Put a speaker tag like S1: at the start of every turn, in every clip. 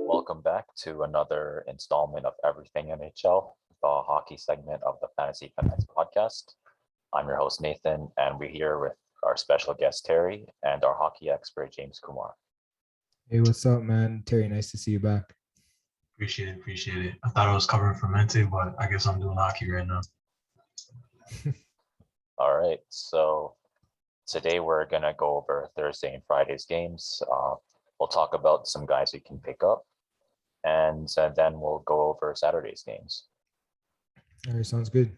S1: Welcome back to another installment of Everything NHL, the hockey segment of the Fantasy Fanatics Podcast. I'm your host, Nathan, and we're here with our special guest, Terry, and our hockey expert, James Kumar.
S2: Hey, what's up, man? Terry, nice to see you back.
S3: Appreciate it. I thought I was covering for Mente, but I guess I'm doing hockey right now.
S1: All right, so today we're going to go over Thursday and Friday's games. We'll talk about some guys we can pick up, and then we'll go over Saturday's games.
S2: All right, sounds good.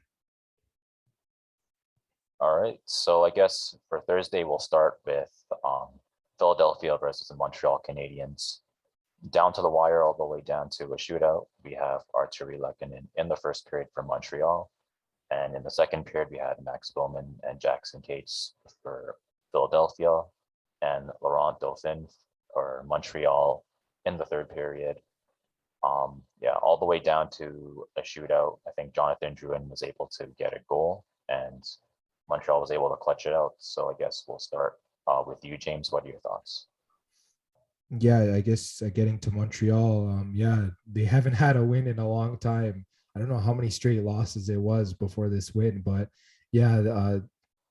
S1: All right, so I guess for Thursday, we'll start with Philadelphia versus the Montreal Canadiens. Down to the wire, all the way down to a shootout. We have Arturi Lehkonen in the first period for Montreal. And in the second period, we had Max Bowman and Jackson Cates for Philadelphia, and Laurent Dauphin for Montreal in the third period. All the way down to a shootout. I think Jonathan Drouin was able to get a goal, and Montreal was able to clutch it out. So I guess we'll start with you, James. What are your thoughts?
S2: Yeah, I guess getting to Montreal, they haven't had a win in a long time. I don't know how many straight losses it was before this win, but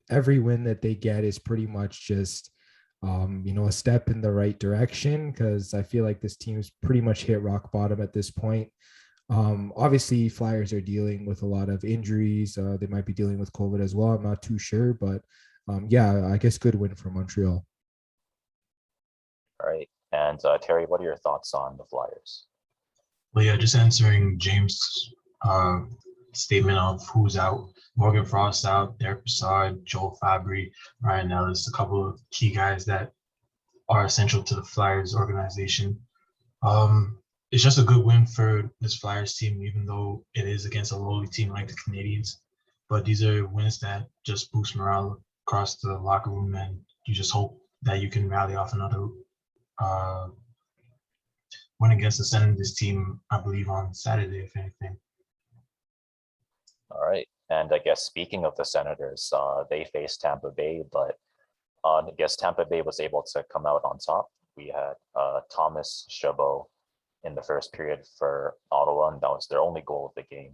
S2: every win that they get is pretty much just, a step in the right direction, because I feel like this team's pretty much hit rock bottom at this point. Obviously, Flyers are dealing with a lot of injuries. They might be dealing with COVID as well. I'm not too sure, but I guess good win for Montreal.
S1: All right. And Terry, what are your thoughts on the Flyers?
S3: Well, yeah, just answering James' statement of who's out. Morgan Frost out, Derek Brassard, Joel Fabry, Ryan Ellis, a couple of key guys that are essential to the Flyers organization. It's just a good win for this Flyers team, even though it is against a lowly team like the Canadiens. But these are wins that just boost morale across the locker room, and you just hope that you can rally off another win against the Senators team, I believe, on Saturday, if anything.
S1: All right. And I guess speaking of the Senators, they faced Tampa Bay, but I guess Tampa Bay was able to come out on top. We had Thomas Chabot in the first period for Ottawa, and that was their only goal of the game.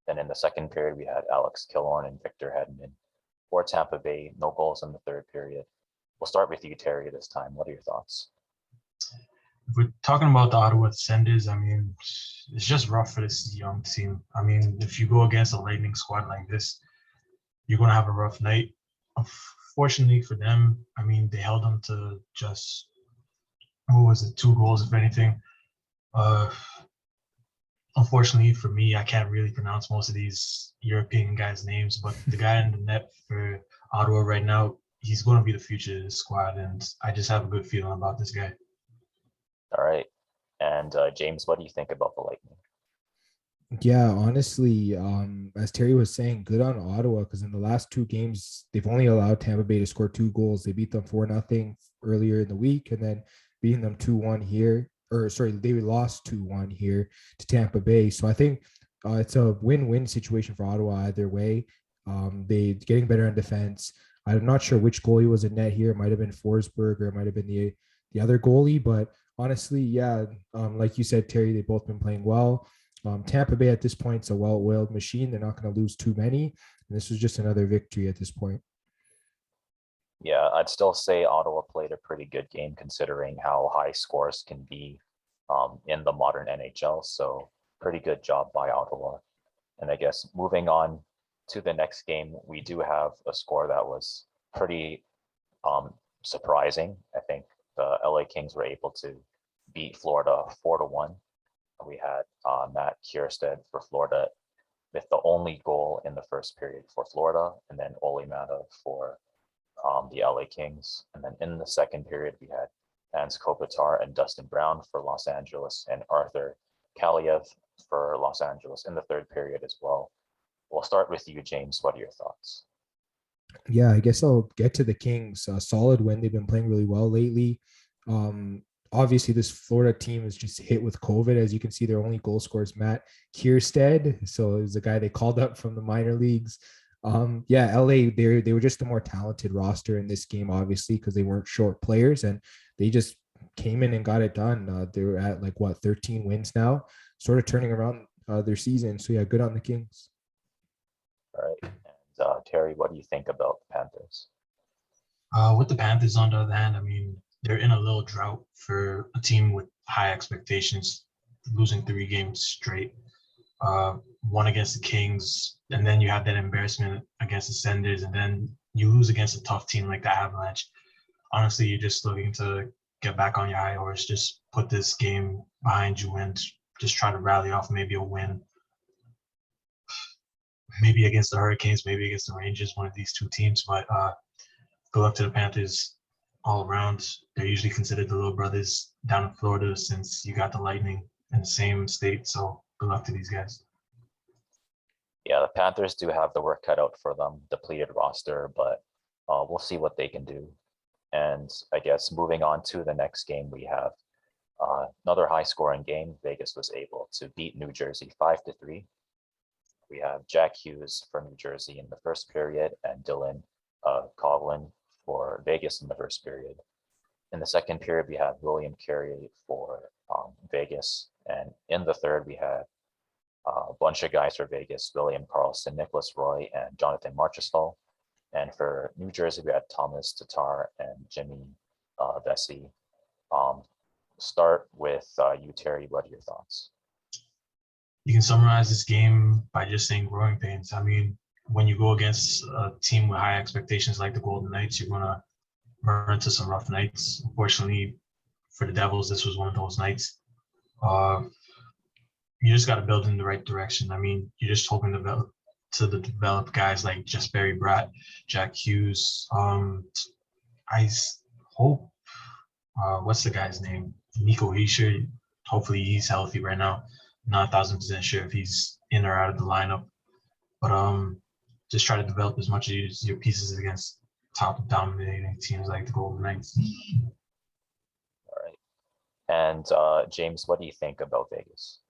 S1: Then in the second period, we had Alex Killorn and Victor Hedman for Tampa Bay. No goals in the third period. We'll start with you, Terry, this time. What are your thoughts?
S3: If we're talking about the Ottawa Senators, I mean, it's just rough for this young team. I mean, if you go against a Lightning squad like this, you're going to have a rough night. Unfortunately for them, I mean, they held them to just, 2 goals, if anything. Unfortunately for me, I can't really pronounce most of these European guys' names, but the guy in the net for Ottawa right now, he's going to be the future of this squad, and I just have a good feeling about this guy.
S1: All right. And James, what do you think about the Lightning?
S2: Yeah, honestly, as Terry was saying, good on Ottawa, because in the last 2 games, they've only allowed Tampa Bay to score 2 goals. They beat them 4-0 earlier in the week, and then beating them 2-1 here. They lost 2-1 here to Tampa Bay. So I think it's a win-win situation for Ottawa either way. They getting better on defense. I'm not sure which goalie was in net here. It might have been Forsberg, or it might have been the other goalie, but honestly, like you said, Terry, they've both been playing well. Tampa Bay at this point is a well-oiled machine. They're not going to lose too many. And this was just another victory at this point.
S1: Yeah, I'd still say Ottawa played a pretty good game considering how high scores can be in the modern NHL. So pretty good job by Ottawa. And I guess moving on to the next game, we do have a score that was pretty surprising. I think the LA Kings were able to beat Florida 4-1. We had Matt Kiersted for Florida with the only goal in the first period for Florida, and then Ole Mata for the LA Kings. And then in the second period, we had Hans Kopitar and Dustin Brown for Los Angeles, and Arthur Kaliev for Los Angeles in the third period as well. We'll start with you, James. What are your thoughts?
S2: Yeah, I guess I'll get to the Kings. A solid win. They've been playing really well lately. obviously this Florida team is just hit with COVID. As you can see, their only goal scorer is Matt Kierstead. So it was a guy they called up from the minor leagues. Yeah, LA, they were just a more talented roster in this game, obviously, because they weren't short players and they just came in and got it done. They're at 13 wins now, sort of turning around their season. So yeah, good on the Kings.
S1: All right. And Terry, what do you think about the Panthers?
S3: With the Panthers, on the other hand, I mean, they're in a little drought for a team with high expectations, losing 3 games straight. One against the Kings, and then you have that embarrassment against the Senders, and then you lose against a tough team like the Avalanche. Honestly, you're just looking to get back on your high horse, just put this game behind you and just try to rally off maybe a win. Maybe against the Hurricanes, maybe against the Rangers, one of these 2 teams. But good luck to the Panthers all around. They're usually considered the little brothers down in Florida since you got the Lightning in the same state. So good luck to these guys.
S1: Yeah, the Panthers do have the work cut out for them, depleted roster, but we'll see what they can do. And I guess moving on to the next game, we have another high-scoring game. Vegas was able to beat New Jersey 5-3. We have Jack Hughes for New Jersey in the first period and Dylan Coughlin for Vegas in the first period. In the second period, we have William Carrier for Vegas. And in the third, we had a bunch of guys for Vegas: William Karlsson, Nicholas Roy, and Jonathan Marchessault. And for New Jersey, we had Thomas Tatar and Jimmy Vesey. Start with you, Terry. What are your thoughts?
S3: You can summarize this game by just saying growing pains. I mean, when you go against a team with high expectations like the Golden Knights, you're going to run into some rough nights. Unfortunately, for the Devils, this was one of those nights. You just got to build in the right direction. I mean, you're just hoping to develop guys like just Barry Bratt, Jack Hughes. I hope, what's the guy's name? Nico Hischier. Hopefully he's healthy right now. Not 1,000% sure if he's in or out of the lineup. But just try to develop as much as your pieces against top dominating teams like the Golden Knights.
S1: All right. And James, what do you think about Vegas?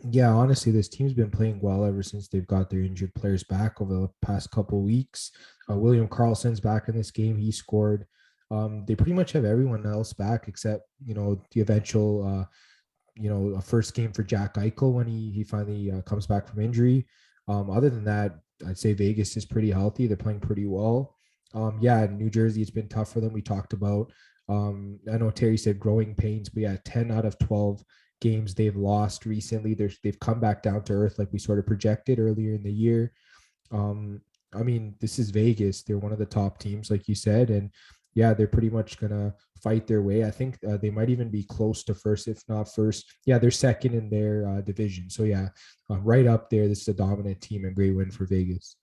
S2: Yeah, honestly, this team's been playing well ever since they've got their injured players back over the past couple of weeks. William Karlsson's back in this game. He scored. They pretty much have everyone else back except, the eventual, a first game for Jack Eichel when he finally comes back from injury. Other than that, I'd say Vegas is pretty healthy. They're playing pretty well. New Jersey, it's been tough for them. We talked about, I know Terry said growing pains, but yeah, 10 out of 12 games they've lost recently. They've come back down to earth like we sort of projected earlier in the year. I mean, this is Vegas. They're one of the top teams, like you said, and yeah, they're pretty much gonna fight their way. I think they might even be close to first, if not first. Yeah, they're second in their division. So yeah, right up there. This is a dominant team and great win for Vegas.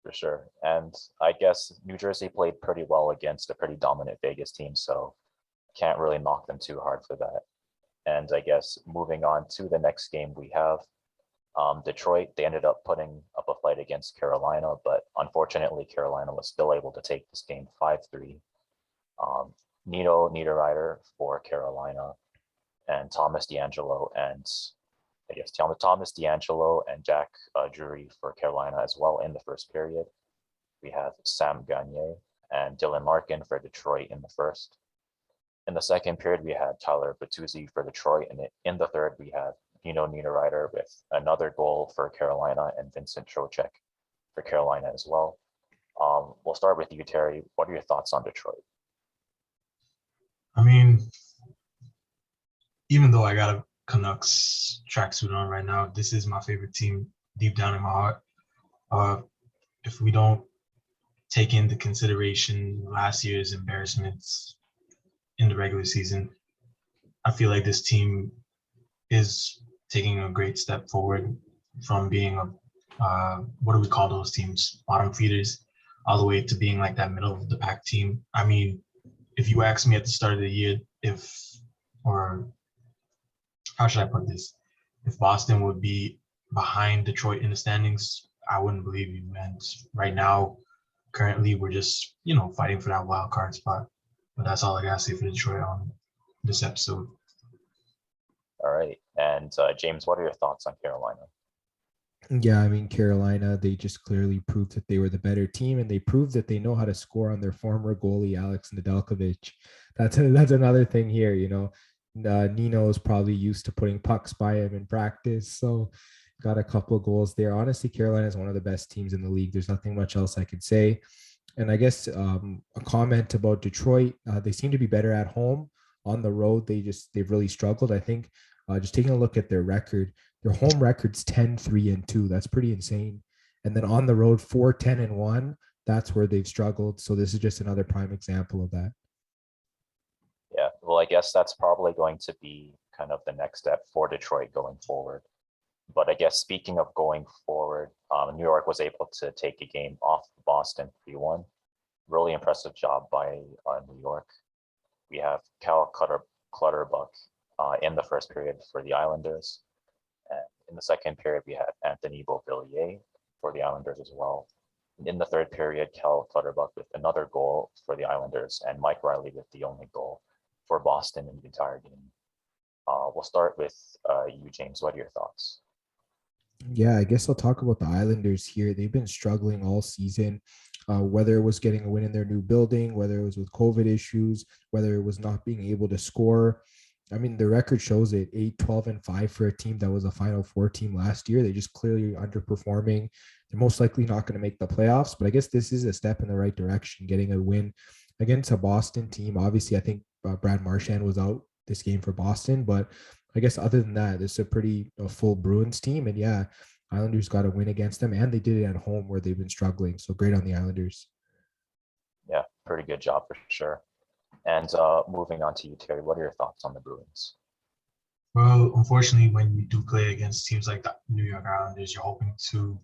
S1: For sure. And I guess New Jersey played pretty well against a pretty dominant Vegas team, so can't really knock them too hard for that. And I guess moving on to the next game, we have Detroit. They ended up putting up a fight against Carolina, but unfortunately, Carolina was still able to take this game 5-3. Nino Niederreiter for Carolina, and Thomas DeAngelo, and I guess Thomas DeAngelo and Jack Drury for Carolina as well in the first period. We have Sam Gagner and Dylan Larkin for Detroit in the first. In the second period, we had Tyler Bertuzzi for Detroit, and in the third, we had Nino Niederreiter with another goal for Carolina and Vincent Trocheck for Carolina as well. We'll start with you, Terry. What are your thoughts on Detroit?
S3: I mean, even though I got a Canucks tracksuit on right now, this is my favorite team deep down in my heart. If we don't take into consideration last year's embarrassments in the regular season, I feel like this team is taking a great step forward from being what do we call those teams? Bottom feeders, all the way to being like that middle of the pack team. I mean, if you asked me at the start of the year or how should I put this? If Boston would be behind Detroit in the standings, I wouldn't believe you. And right now, currently, we're just, fighting for that wild card spot. But that's all I gotta say for Detroit on this episode.
S1: All right. And James, what are your thoughts on Carolina?
S2: Yeah, I mean, Carolina, they just clearly proved that they were the better team, and they proved that they know how to score on their former goalie, Alex Nedeljkovic. That's another thing here, Nino is probably used to putting pucks by him in practice, so got a couple of goals there. Honestly, Carolina is one of the best teams in the league. There's nothing much else I could say. And I guess a comment about Detroit, they seem to be better at home. On the road, they've really struggled. I think just taking a look at their record, their home record's 10-3-2. That's pretty insane. And then on the road, 4-10-1. That's where they've struggled. So this is just another prime example of that.
S1: Yeah, well, I guess that's probably going to be kind of the next step for Detroit going forward. But I guess speaking of going forward, New York was able to take a game off Boston 3-1. Really impressive job by New York. We have Cal Clutterbuck in the first period for the Islanders. And in the second period, we had Anthony Beauvillier for the Islanders as well. And in the third period, Cal Clutterbuck with another goal for the Islanders, and Mike Riley with the only goal for Boston in the entire game. We'll start with you, James. What are your thoughts?
S2: Yeah, I guess I'll talk about the Islanders here. They've been struggling all season, whether it was getting a win in their new building, whether it was with COVID issues, whether it was not being able to score. I mean, the record shows it 8-12-5 for a team that was a Final Four team last year. They just clearly underperforming. They're most likely not going to make the playoffs, but I guess this is a step in the right direction, getting a win against a Boston team. Obviously, I think Brad Marchand was out this game for Boston, but I guess other than that, it's a pretty full Bruins team. And yeah, Islanders got a win against them, and they did it at home where they've been struggling. So great on the Islanders.
S1: Yeah, pretty good job for sure. And moving on to you, Terry, what are your thoughts on the Bruins?
S3: Well, unfortunately, when you do play against teams like the New York Islanders, you're hoping to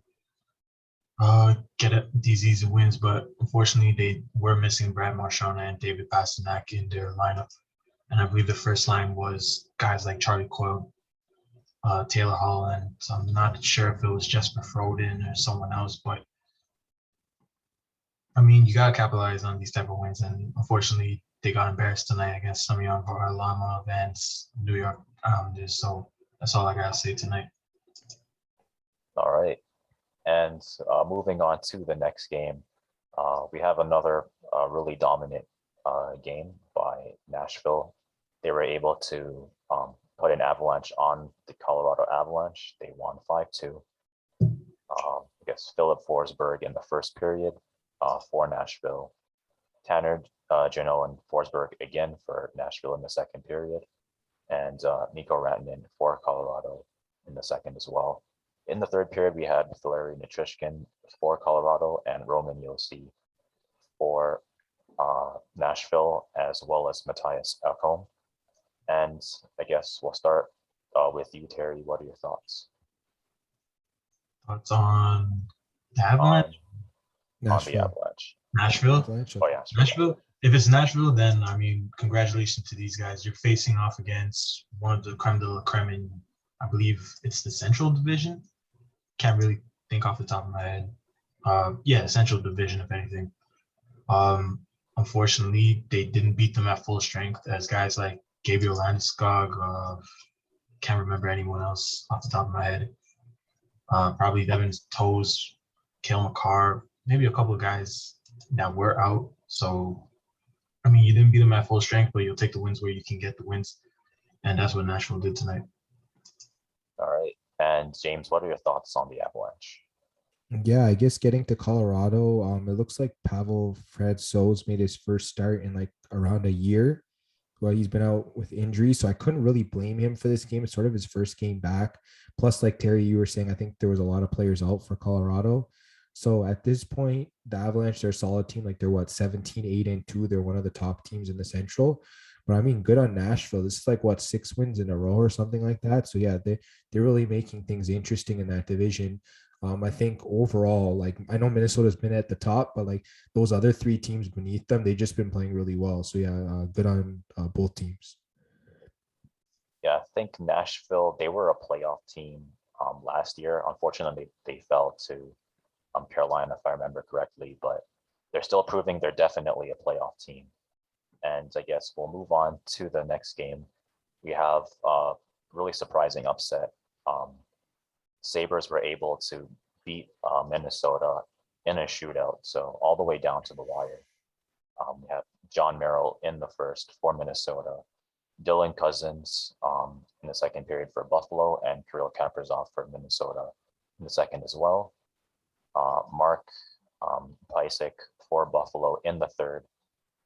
S3: get these easy wins, but unfortunately, they were missing Brad Marchand and David Pastrnak in their lineup. And I believe the first line was guys like Charlie Coyle, Taylor Hall, and so I'm not sure if it was Jesper Froden or someone else, but I mean, you got to capitalize on these type of wins. And unfortunately, they got embarrassed tonight against Semyon Varlamov and New York Islanders. So that's all I got to say tonight.
S1: All right. And moving on to the next game, we have another really dominant game by Nashville. They were able to put an avalanche on the Colorado Avalanche. They won 5-2. I guess Philip Forsberg in the first period for Nashville. Tanner Jeannot and Forsberg again for Nashville in the second period. And Mikko Rantanen for Colorado in the second as well. In the third period, we had Valeri Nichushkin for Colorado and Roman Josi for Nashville, as well as Matthias Ekholm. And I guess we'll start with you, Terry. What are your thoughts?
S3: Thoughts on the Avalanche?
S1: On the Avalanche.
S3: Nashville?
S2: Avalanche.
S1: Oh, yeah.
S3: Nashville? If it's Nashville, then, I mean, congratulations to these guys. You're facing off against one of the creme de la creme in, I believe it's the Central Division. Can't really think off the top of my head. Yeah, Central Division, if anything. Unfortunately, they didn't beat them at full strength as guys like Gabriel Landeskog, can't remember anyone else off the top of my head. Probably Devin Toews, Cale Makar, maybe a couple of guys that were out. So, I mean, you didn't beat them at full strength, but you'll take the wins where you can get the wins. And that's what Nashville did tonight.
S1: All right. And James, what are your thoughts on the Avalanche?
S2: Yeah, I guess getting to Colorado, it looks like Pavel Francouz made his first start in like around a year. Well, he's been out with injury, so I couldn't really blame him for this game. It's sort of his first game back. Plus, like Terry, you were saying, I think there was a lot of players out for Colorado. So at this point, the Avalanche, they're a solid team. Like they're 17-8-2. They're one of the top teams in the Central. But I mean, good on Nashville. This is like 6 wins in a row or something like that. So yeah, they're really making things interesting in that division. I think overall, like I know Minnesota's been at the top, but like those other three teams beneath them, they've just been playing really well. So yeah, good on both teams.
S1: Yeah, I think Nashville, they were a playoff team last year. Unfortunately, they fell to Carolina, if I remember correctly, but they're still proving they're definitely a playoff team. And I guess we'll move on to the next game. We have a really surprising upset. Sabres were able to beat Minnesota in a shootout, so all the way down to the wire. We have John Merrill in the first for Minnesota, Dylan Cousins in the second period for Buffalo, and Kirill Kaprizov for Minnesota in the second as well. Mark Pysyk for Buffalo in the third.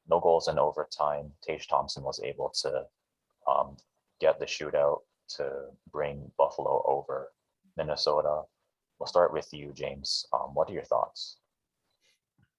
S1: No goals in overtime. Tage Thompson was able to get the shootout to bring Buffalo over Minnesota. We'll start with you, James. What are your thoughts?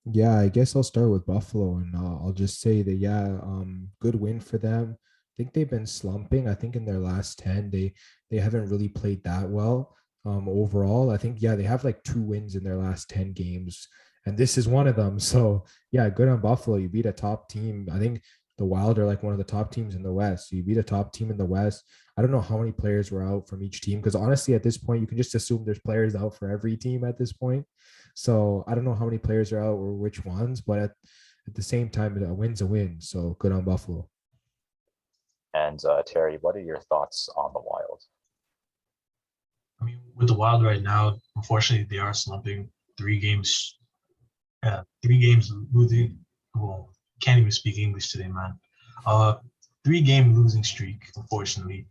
S2: Yeah, I guess I'll start with Buffalo, and I'll just say that good win for them. I think they've been slumping. I think in their last 10, they haven't really played that well. Overall, I think they have like 2 wins in their last 10 games, and this is one of them. So good on Buffalo. You beat a top team. I think the Wild are like one of the top teams in the West. You beat a top team in the West. I don't know how many players were out from each team, because honestly, at this point, you can just assume there's players out for every team at this point. So I don't know how many players are out or which ones, but at the same time, a win's a win. So good on Buffalo.
S1: And Terry, what are your thoughts on the Wild?
S3: I mean, with the Wild right now, unfortunately, they are slumping. 3 games losing. Well, can't even speak English today, man. 3-game losing streak, unfortunately.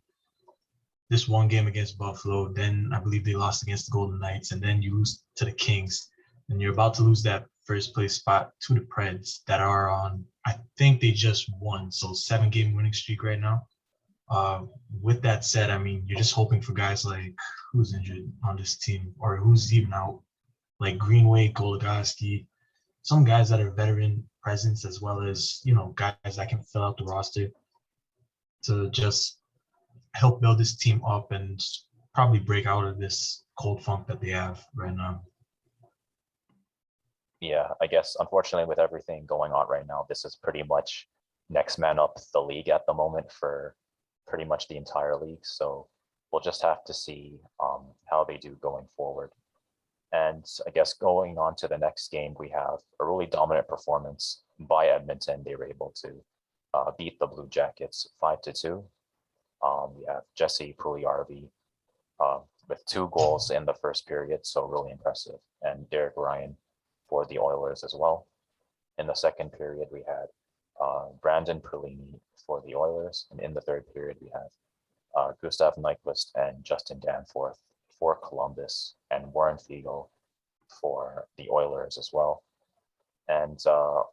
S3: This one game against Buffalo, then I believe they lost against the Golden Knights, and then you lose to the Kings, and you're about to lose that first place spot to the Preds that are on, I think they just won, so 7-game winning streak right now. With that said, I mean, you're just hoping for guys like who's injured on this team or who's even out, like Greenway, Goligoski, some guys that are veteran presence, as well as, guys that can fill out the roster to just help build this team up and probably break out of this cold funk that they have right now.
S1: Yeah, I guess unfortunately with everything going on right now, this is pretty much next man up the league at the moment for pretty much the entire league. So we'll just have to see how they do going forward. And I guess going on to the next game, we have a really dominant performance by Edmonton. They were able to beat the Blue Jackets 5-2. We have Jesse Puljujarvi with 2 goals in the first period, so really impressive. And Derek Ryan for the Oilers as well. In the second period, we had Brandon Perlini for the Oilers. And in the third period, we have Gustav Nyquist and Justin Danforth for Columbus, and Warren Fiegel for the Oilers as well. And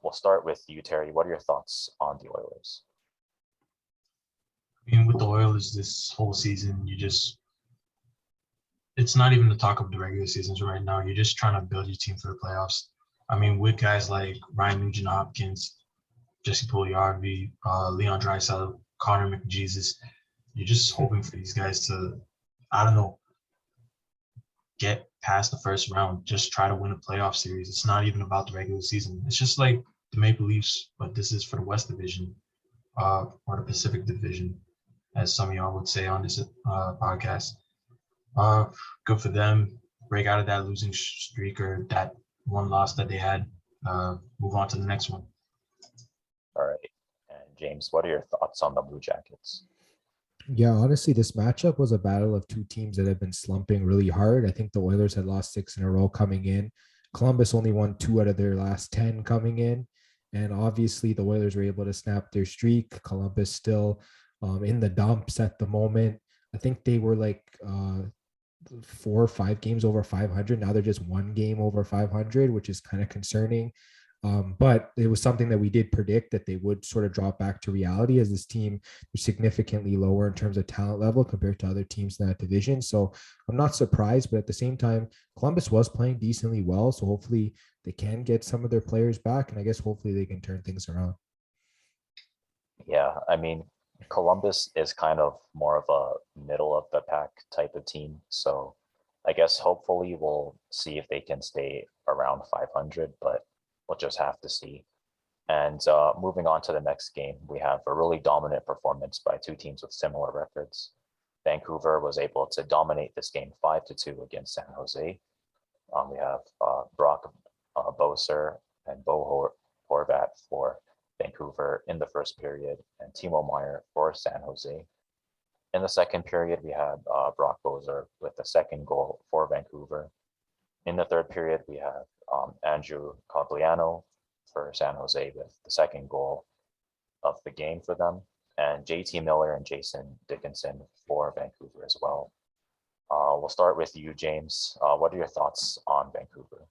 S1: we'll start with you, Terry. What are your thoughts on the Oilers?
S3: I mean, with the Oilers this whole season, it's not even the talk of the regular seasons right now. You're just trying to build your team for the playoffs. I mean, with guys like Ryan Nugent-Hopkins, Jesse Puljujarvi, Leon Draisaitl, Connor McJesus, you're just hoping for these guys to, I don't know, get past the first round, just try to win a playoff series. It's not even about the regular season. It's just like the Maple Leafs, but this is for the West Division or the Pacific Division, as some of y'all would say on this podcast. Good for them. Break out of that losing streak or that one loss that they had. Move on to the next one.
S1: All right. And James, what are your thoughts on the Blue Jackets?
S2: Yeah, honestly, this matchup was a battle of 2 teams that have been slumping really hard. I think the Oilers had lost 6 in a row coming in. Columbus only won 2 out of their last 10 coming in. And obviously, the Oilers were able to snap their streak. Columbus still in the dumps at the moment. I think they were like 4 or 5 games over 500. Now they're just 1 game over 500, which is kind of concerning. But it was something that we did predict that they would sort of drop back to reality, as this team is significantly lower in terms of talent level compared to other teams in that division. So I'm not surprised, but at the same time, Columbus was playing decently well. So hopefully they can get some of their players back, and I guess hopefully they can turn things around.
S1: Yeah, I mean, Columbus is kind of more of a middle of the pack type of team. So I guess hopefully we'll see if they can stay around 500, but we'll just have to see. And moving on to the next game, we have a really dominant performance by 2 teams with similar records. Vancouver was able to dominate this game 5-2 against San Jose. We have Brock Boeser and Bo Horvat for Vancouver in the first period, and Timo Meyer for San Jose. In the second period, we had Brock Bozer with the second goal for Vancouver. In the third period, we have Andrew Cogliano for San Jose with the second goal of the game for them, and JT Miller and Jason Dickinson for Vancouver as well. We'll start with you, James. What are your thoughts on Vancouver?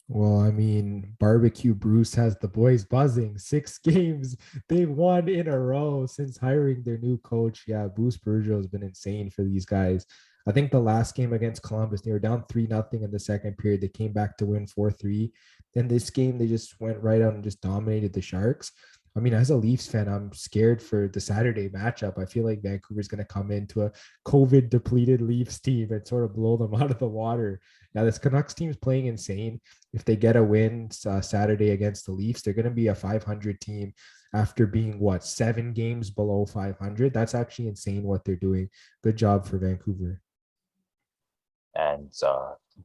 S2: Well, I mean, Barbecue Bruce has the boys buzzing. 6 games they've won in a row since hiring their new coach. Yeah, Bruce Bergeau has been insane for these guys. I think the last game against Columbus, they were down 3-0 in the second period. They came back to win 4-3. Then this game, they just went right out and just dominated the Sharks. I mean, as a Leafs fan, I'm scared for the Saturday matchup. I feel like Vancouver's going to come into a COVID depleted Leafs team and sort of blow them out of the water. Now, this Canucks team's playing insane. If they get a win Saturday against the Leafs, they're going to be a 500 team after being, 7 games below 500. That's actually insane what they're doing. Good job for Vancouver.
S1: And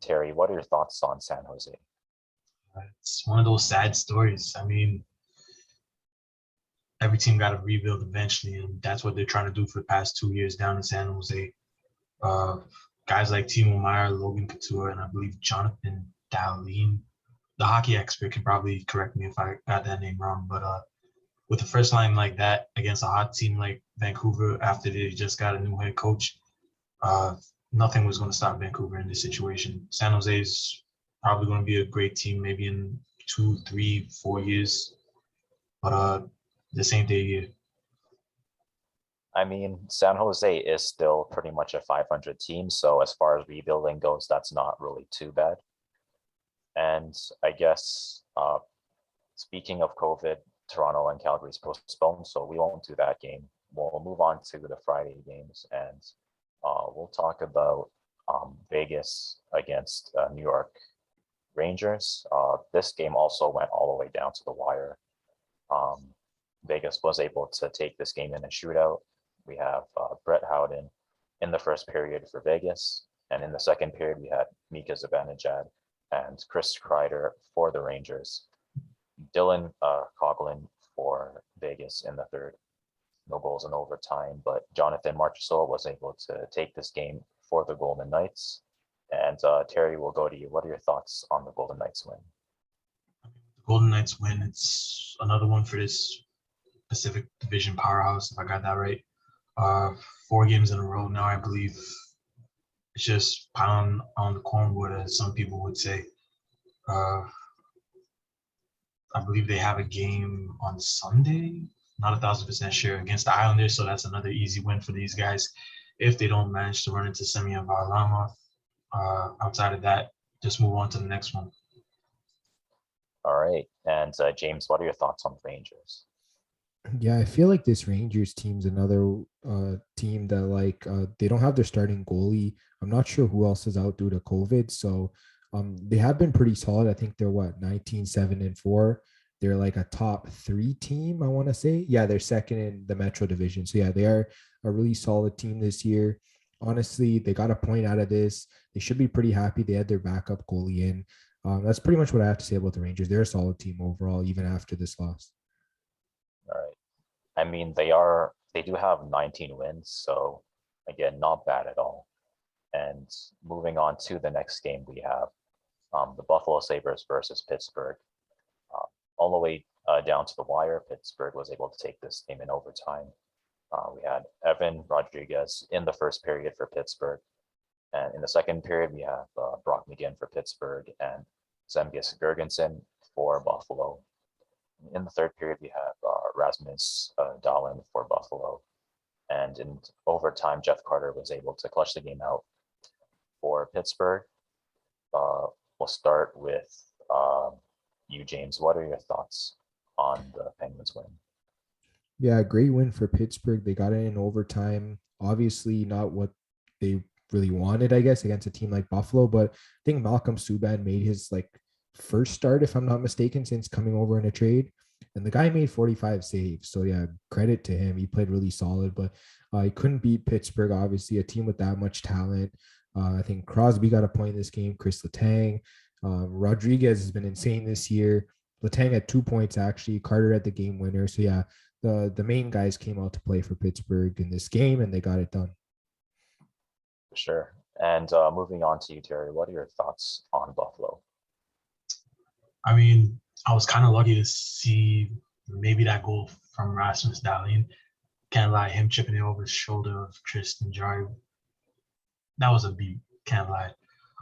S1: Terry, what are your thoughts on San Jose?
S3: It's one of those sad stories. I mean, every team got to rebuild eventually, and that's what they're trying to do for the past 2 years down in San Jose. Guys like Timo Meyer, Logan Couture, and I believe Jonathan Dahlin, the hockey expert, can probably correct me if I got that name wrong. But with the first line like that against a hot team like Vancouver after they just got a new head coach, nothing was going to stop Vancouver in this situation. San Jose is probably going to be a great team maybe in 2, 3, 4 years. But this ain't their year.
S1: I mean, San Jose is still pretty much a 500 team. So as far as rebuilding goes, that's not really too bad. And I guess speaking of COVID, Toronto and Calgary's postponed, so we won't do that game. We'll move on to the Friday games, and we'll talk about Vegas against New York Rangers. This game also went all the way down to the wire. Vegas was able to take this game in a shootout. We have Brett Howden in the first period for Vegas, and in the second period we had Mika Zibanejad and Chris Kreider for the Rangers. Dylan Coughlin for Vegas in the third. No goals in overtime, but Jonathan Marchessault was able to take this game for the Golden Knights. And Terry, we'll go to you. What are your thoughts on the Golden Knights win?
S3: The Golden Knights win. It's another one for this Pacific Division powerhouse, if I got that right. 4 games in a row now, I believe. It's just pound on the cornwood, as some people would say. I believe they have a game on Sunday. Not 1,000% sure, against the Islanders, so that's another easy win for these guys if they don't manage to run into Semyon Varlamov. Outside of that, just move on to the next one.
S1: All right. And James, what are your thoughts on the Rangers?
S2: Yeah, I feel like this Rangers team's another team that they don't have their starting goalie. I'm not sure who else is out due to COVID. So they have been pretty solid. I think they're 19-7-4. They're like a top 3 team, I want to say. Yeah, they're second in the Metro Division. So yeah, they are a really solid team this year. Honestly, they got a point out of this. They should be pretty happy. They had their backup goalie in. That's pretty much what I have to say about the Rangers. They're a solid team overall, even after this loss.
S1: All right. I mean, they do have 19 wins. So again, not bad at all. And moving on to the next game, we have the Buffalo Sabres versus Pittsburgh. All the way down to the wire, Pittsburgh was able to take this game in overtime. We had Evan Rodriguez in the first period for Pittsburgh. And in the second period, we have Brock McGinn for Pittsburgh and Zemgus Girgensson for Buffalo. In the third period, we have Rasmus Dahlin for Buffalo. And in overtime, Jeff Carter was able to clutch the game out for Pittsburgh. We'll start with you, James. What are your thoughts on the Penguins win?
S2: Yeah, great win for Pittsburgh. They got it in overtime. Obviously not what they really wanted, I guess, against a team like Buffalo, but I think Malcolm Subban made his first start, if I'm not mistaken, since coming over in a trade. And the guy made 45 saves. So yeah, credit to him. He played really solid, but he couldn't beat Pittsburgh, obviously, a team with that much talent. I think Crosby got a point in this game, Chris Letang. Rodriguez has been insane this year. Letang had 2 points actually. Carter had the game winner. So yeah, the main guys came out to play for Pittsburgh in this game, and they got it done.
S1: For sure. And moving on to you, Terry, what are your thoughts on Buffalo?
S3: I mean, I was kind of lucky to see maybe that goal from Rasmus Dahlin. Can't lie, him chipping it over the shoulder of Tristan Jarry. That was a beat. Can't lie.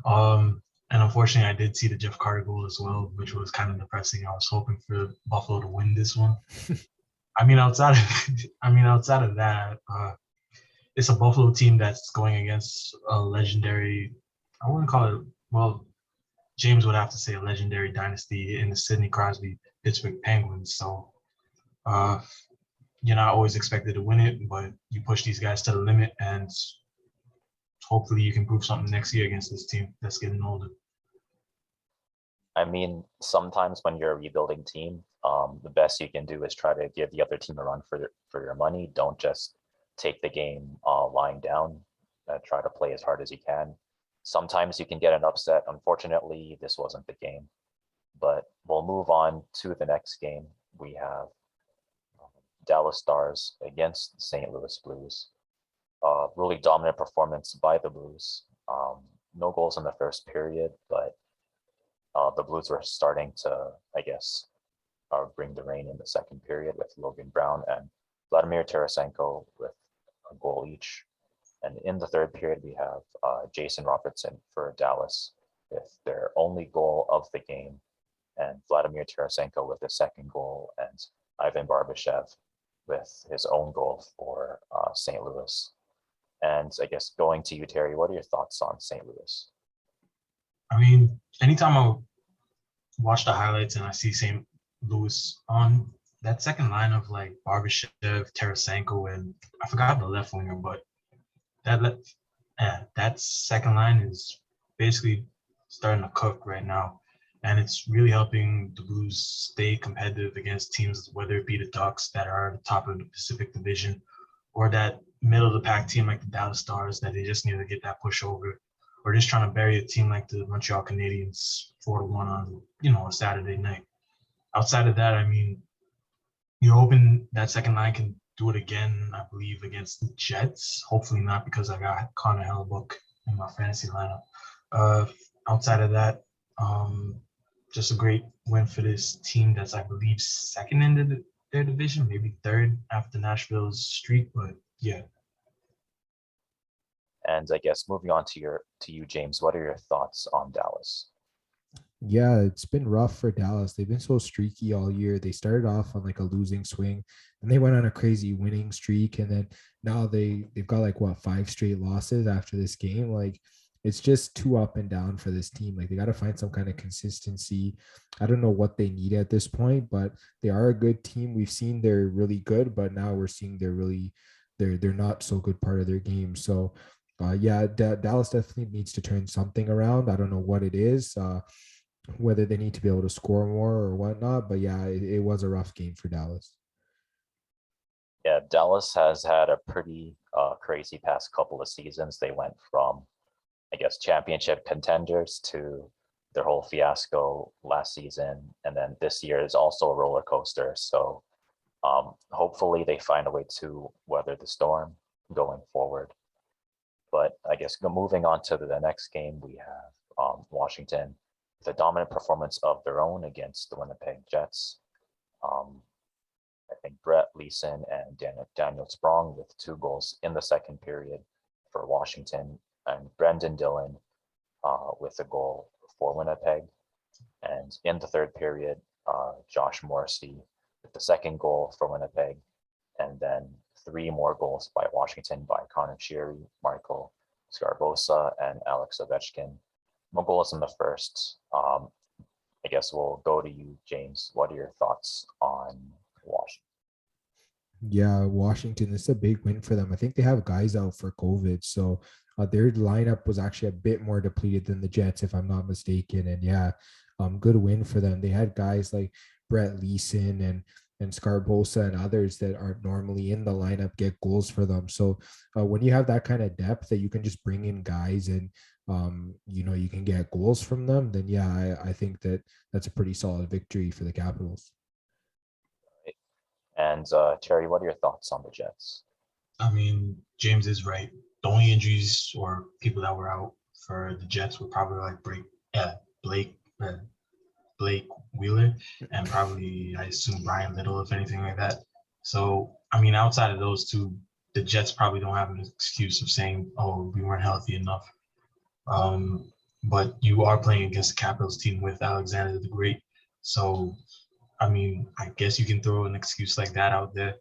S3: And unfortunately, I did see the Jeff Carter goal as well, which was kind of depressing. I was hoping for Buffalo to win this one. outside of that, it's a Buffalo team that's going against a legendary. I wouldn't call it. Well, James would have to say a legendary dynasty in the Sidney Crosby Pittsburgh Penguins. So, you're not always expected to win it, but you push these guys to the limit, and hopefully you can prove something next year against this team that's getting older.
S1: I mean, sometimes when you're a rebuilding team, the best you can do is try to give the other team a run for your money. Don't just take the game lying down. Try to play as hard as you can. Sometimes you can get an upset. Unfortunately, this wasn't the game. But we'll move on to the next game. We have Dallas Stars against St. Louis Blues. Really dominant performance by the Blues. No goals in the first period, but the Blues were starting to, I guess, bring the rain in the second period with Logan Brown and Vladimir Tarasenko with a goal each. And in the third period, we have Jason Robertson for Dallas with their only goal of the game, and Vladimir Tarasenko with his second goal, and Ivan Barbashev with his own goal for St. Louis. And I guess going to you, Terry, what are your thoughts on St. Louis?
S3: I mean, anytime I watch the highlights and I see St. Louis on that second line of like Barbashev, Tarasenko, and I forgot the left winger, but that second line is basically starting to cook right now. And it's really helping the Blues stay competitive against teams, whether it be the Ducks that are at the top of the Pacific Division or that middle of the pack team like the Dallas Stars that they just need to get that push over, or just trying to bury a team like the Montreal Canadiens 4-1 on, a Saturday night. Outside of that, I mean, you're hoping that second line can do it again, I believe, against the Jets. Hopefully not, because I got Connor Hellebuyck in my fantasy lineup. Outside of that, just a great win for this team that's, I believe, second in their division, maybe third after Nashville's streak, but yeah.
S1: And I guess moving on to you, James, what are your thoughts on Dallas?
S2: Yeah, it's been rough for Dallas. They've been so streaky all year. They started off on like a losing swing, and they went on a crazy winning streak, and then now they've got like 5 straight losses after this game. Like, it's just too up and down for this team. Like, they got to find some kind of consistency. I don't know what they need at this point, but they are a good team. We've seen they're really good, but now we're seeing they're not so good part of their game. So Dallas definitely needs to turn something around. I don't know what it is, whether they need to be able to score more or whatnot. But yeah, it was a rough game for Dallas.
S1: Yeah, Dallas has had a pretty crazy past couple of seasons. They went from, I guess, championship contenders to their whole fiasco last season. And then this year is also a roller coaster. So hopefully they find a way to weather the storm going forward. But I guess moving on to the next game, we have Washington, the dominant performance of their own against the Winnipeg Jets. I think Brett Leeson and Daniel Sprong with 2 goals in the second period for Washington, and Brendan Dillon with a goal for Winnipeg. And in the third period, Josh Morrissey with the second goal for Winnipeg, and then 3 more goals by Washington by Connor Sheary, Michael Scarbosa, and Alex Ovechkin. No goals in the first. I guess we'll go to you, James. What are your thoughts on Washington?
S2: Yeah, Washington, this is a big win for them. I think they have guys out for COVID, so their lineup was actually a bit more depleted than the Jets, if I'm not mistaken. And yeah, good win for them. They had guys like Brett Leeson and Scarbosa and others that aren't normally in the lineup get goals for them. So when you have that kind of depth that you can just bring in guys and you can get goals from them, then yeah, I think that's a pretty solid victory for the Capitals.
S1: And Terry, what are your thoughts on the Jets?
S3: I mean, James is right. The only injuries or people that were out for the Jets were probably like Blake Blake Wheeler and probably I assume Brian Little, if anything like that. So I mean, outside of those two, the Jets probably don't have an excuse of saying, "Oh, we weren't healthy enough." But you are playing against the Capitals team with Alexander the Great, so I mean, I guess you can throw an excuse like that out there.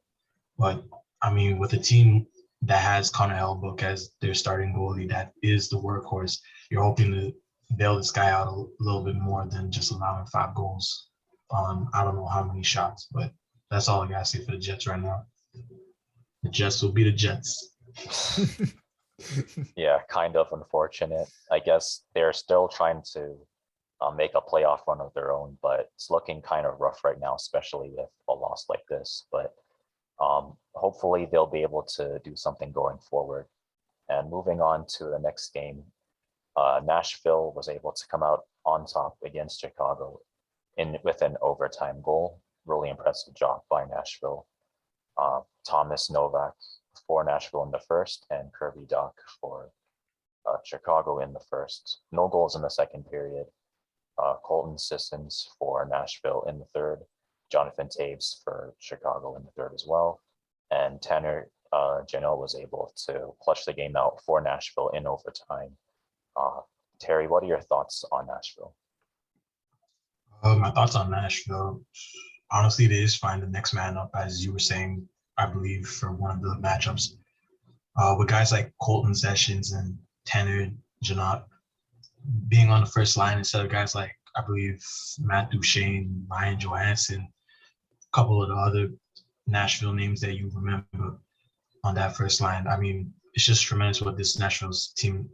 S3: But I mean, with a team that has Connor Hellebuyck as their starting goalie, that is the workhorse, you're hoping to bail this guy out a little bit more than just allowing 5 goals on I don't know how many shots. But that's all I gotta say for the Jets right now. The Jets will be the Jets.
S1: Yeah, kind of unfortunate. I guess they're still trying to make a playoff run of their own, but it's looking kind of rough right now, especially with a loss like this. But hopefully they'll be able to do something going forward. And moving on to the next game, Nashville was able to come out on top against Chicago with an overtime goal. Really impressive job by Nashville. Thomas Novak for Nashville in the first, and Kirby Dach for Chicago in the first. No goals in the second period. Colton Sissons for Nashville in the third. Jonathan Taves for Chicago in the third as well. And Tanner Janot was able to clutch the game out for Nashville in overtime. Terry, what are your thoughts on Nashville?
S3: My thoughts on Nashville, honestly, they just find the next man up, as you were saying, I believe, for one of the matchups. With guys like Colton Sessions and Tanner Janot being on the first line instead of guys like, I believe, Matt Duchene, Ryan Johansson, a couple of the other Nashville names that you remember on that first line. I mean, it's just tremendous what this Nashville team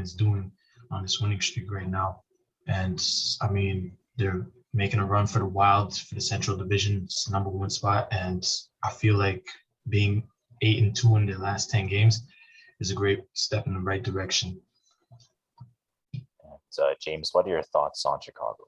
S3: is doing on this winning streak right now. And I mean, they're making a run for the Wild for the Central Division's #1 spot. And I feel like being 8-2 in their last 10 games is a great step in the right direction.
S1: And James, what are your thoughts on Chicago?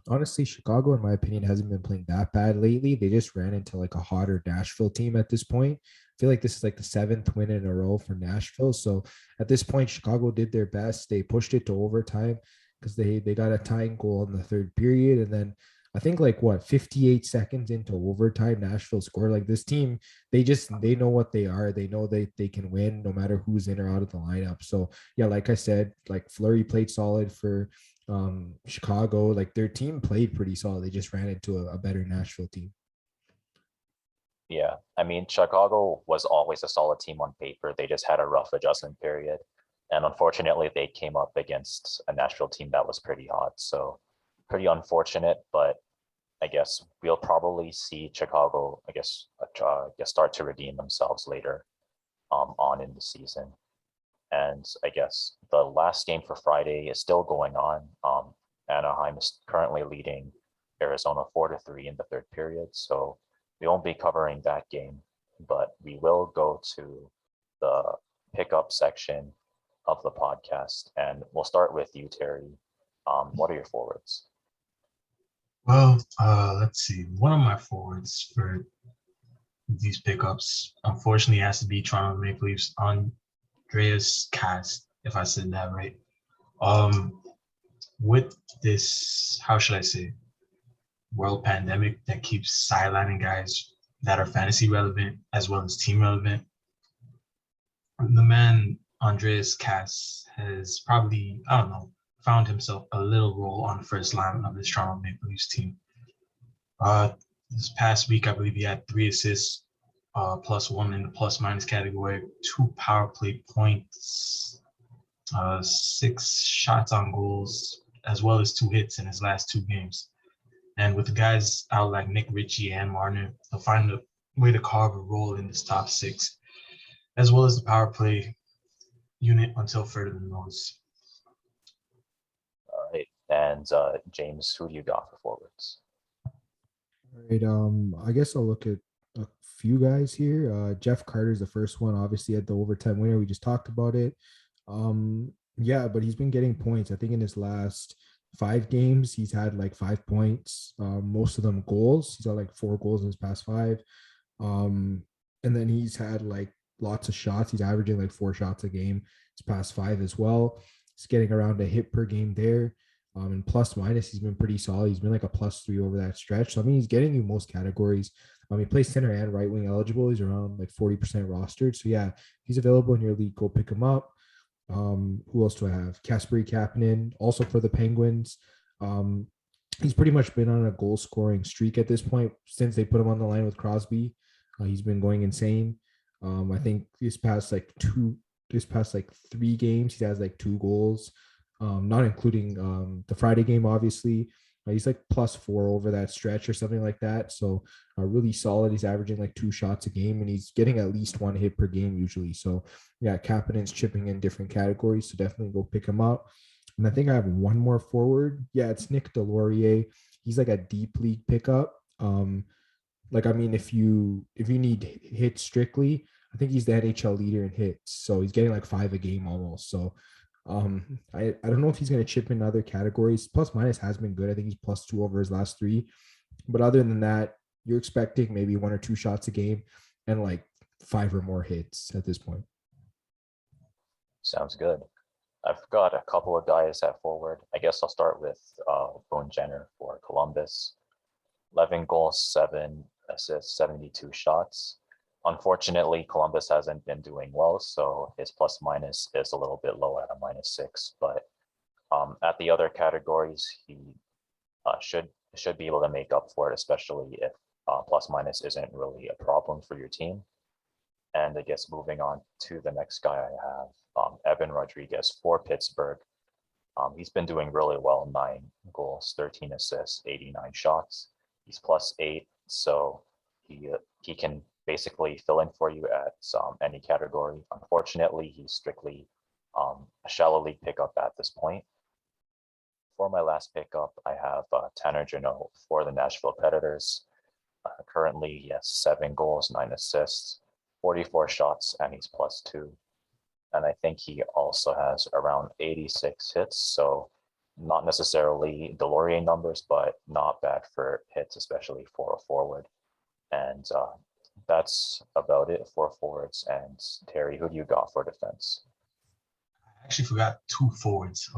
S2: Honestly, Chicago, in my opinion, hasn't been playing that bad lately. They just ran into like a hotter Nashville team at this point. I feel like this is like the 7th win in a row for Nashville. So at this point, Chicago did their best. They pushed it to overtime because they got a tying goal in the third period. And then I think 58 seconds into overtime, Nashville scored. Like this team, they know what they are. They know they can win no matter who's in or out of the lineup. So yeah, like I said, like Fleury played solid for Chicago. Like their team played pretty solid. They just ran into a better Nashville team.
S1: Yeah, I mean, Chicago was always a solid team on paper. They just had a rough adjustment period. And unfortunately, they came up against a Nashville team that was pretty hot. So pretty unfortunate, but I guess we'll probably see Chicago, start to redeem themselves later on in the season. And I guess the last game for Friday is still going on. Anaheim is currently leading Arizona 4-3 in the third period. So we won't be covering that game, but we will go to the pickup section of the podcast. And we'll start with you, Terry. What are your forwards?
S3: Well, let's see. One of my forwards for these pickups, unfortunately, has to be Toronto Maple Leafs Andreas Kass, if I said that right. With this, how should I say, world pandemic that keeps sidelining guys that are fantasy relevant as well as team relevant, the man Andreas Kass has probably, I don't know, found himself a little role on the first line of this Toronto Maple Leafs team. This past week, I believe he had 3 assists, +1 in the plus-minus category, 2 power play points, 6 shots on goals, as well as 2 hits in his last 2 games. And with the guys out like Nick Ritchie and Marner, they'll find a way to carve a role in this top 6, as well as the power play unit until further notice.
S1: All right. And James, who do you got for forwards?
S2: All right. I guess I'll look at a few guys here. Jeff Carter's the first one, obviously at the overtime winner. We just talked about it. Yeah, but he's been getting points. I think in his last 5 games, he's had like 5 points. Most of them goals. He's got like 4 goals in his past 5. Um, and then he's had like lots of shots. He's averaging like 4 shots a game. His past 5 as well. He's getting around a hit per game there. And plus minus, he's been pretty solid. He's been like a +3 over that stretch. So I mean, he's getting you most categories. He plays center and right wing eligible. He's around like 40% rostered. So yeah, if he's available in your league, go pick him up. Who else do I have? Kasperi Kapanen, also for the Penguins. He's pretty much been on a goal scoring streak at this point since they put him on the line with Crosby. He's been going insane. I think this past like 3 games, he has like 2 goals, not including the Friday game, obviously. He's like +4 over that stretch or something like that. So really solid. He's averaging like 2 shots a game, and he's getting at least 1 hit per game usually. So yeah, Kapanen's chipping in different categories. So definitely go pick him up. And I think I have one more forward. Yeah, it's Nick Delorier. He's like a deep league pickup. Like, I mean, if you need hits strictly, I think he's the NHL leader in hits. So he's getting like 5 a game almost. So I don't know if he's going to chip in other categories. Plus minus has been good. I think he's +2 over his last 3. But other than that, you're expecting maybe 1 or 2 shots a game and like 5 or more hits at this point.
S1: Sounds good. I've got a couple of guys at forward. I guess I'll start with Bone Jenner for Columbus. 11 goals, 7 assists, 72 shots. Unfortunately, Columbus hasn't been doing well, so his plus minus is a little bit low at a -6. But at the other categories, he should be able to make up for it, especially if plus minus isn't really a problem for your team. And I guess moving on to the next guy I have, Evan Rodriguez for Pittsburgh. He's been doing really well, 9 goals, 13 assists, 89 shots. He's +8, so he can basically fill in for you at any category. Unfortunately, he's strictly a shallow league pickup at this point. For my last pickup, I have Tanner Jeannot for the Nashville Predators. Currently, he has 7 goals, 9 assists, 44 shots, and he's +2. And I think he also has around 86 hits, so not necessarily Delorier numbers, but not bad for hits, especially for a forward. And that's about it for forwards. And Terry, who do you got for defense?
S3: I actually forgot 2 forwards.